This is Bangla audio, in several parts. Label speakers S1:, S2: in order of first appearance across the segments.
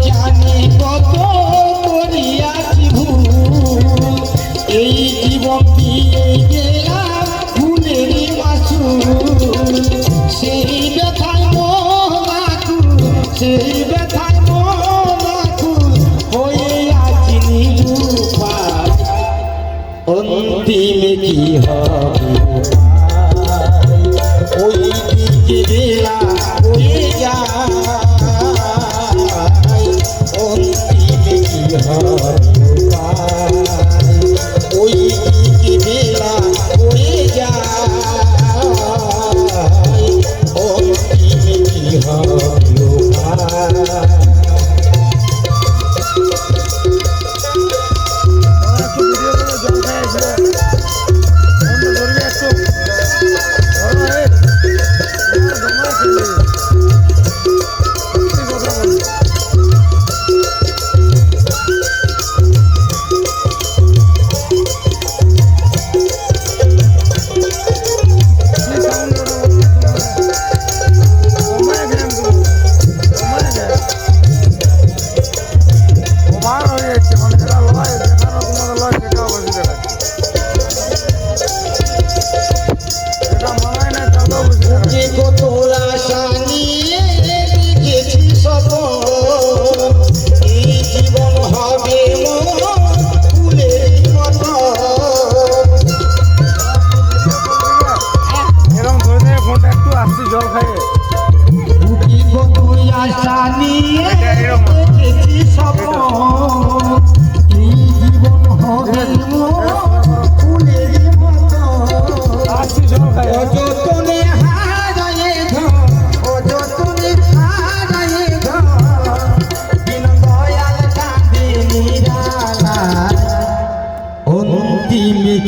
S1: জানে কত করিয়াছি ভুল, এই জীবন দিয়ে গেলাম ভুলের মাসুল। সেই ব্যথায় মন আকুল, সেই ব্যথায় মন আকুল হয়ে আছি নিরুপায়। অন্তিমে কি হবে ওই দিকে বেলা হয়ে যায়। অন্তিমে কি হবে ওই দিকে বেলা হয়ে যায়। অন্তিমে কি হবে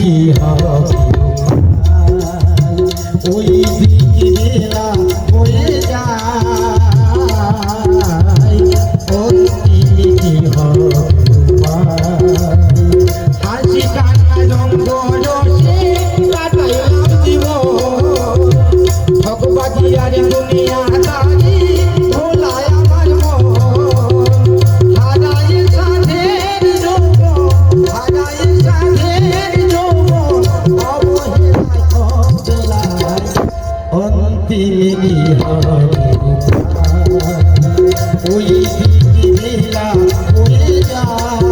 S1: কি হবে ওই দিকে বেলা হয়ে যায়। অন্তিমে কি হবে হাসি কান্না রঙ্গ রসে কাটাইলাম জীবন। ঠকবাজি আর দুনিয়া দাঁড়ি ভোলায় আমার মন। হারায় সাধের যৌবন, হারায় সাধের যৌবন অবহেলায় অবহেলায়। অন্তিমে কি হবে ওই দিকে বেলা হয়ে যায়।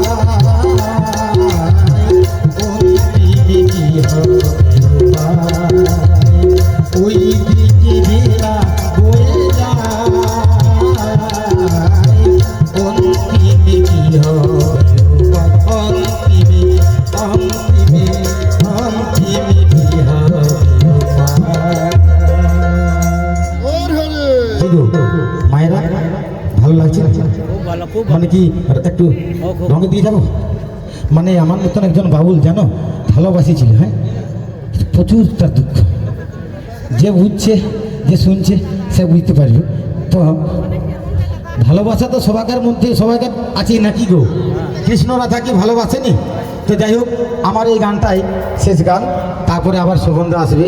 S1: অন্তিমে কি হবে ওই দিকে বেলা হয়ে যায়। অন্তিমে কি হবে অন্তিমে অন্তিমে অন্তিমে কি হবে। মায়েরা ভালো লাগছে মানে কি একটু রঙে দিয়ে যাবো। মানে আমার মতন একজন বাবুল জানো ভালোবাসি ছিল, হ্যাঁ প্রচুর তার দুঃখ। যে বুঝছে যে শুনছে সে বুঝতে পারবে। তো ভালোবাসা তো সবাইকার মধ্যে সবাইকে আছে নাকি গো, কৃষ্ণরা থাকি ভালোবাসেনি। তো যাই হোক আমার এই গানটাই শেষ গান, তারপরে আবার শোভনদা আসবে।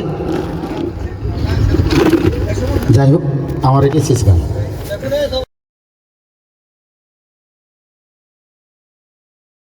S1: যাই হোক আমার এটি শেষ গান।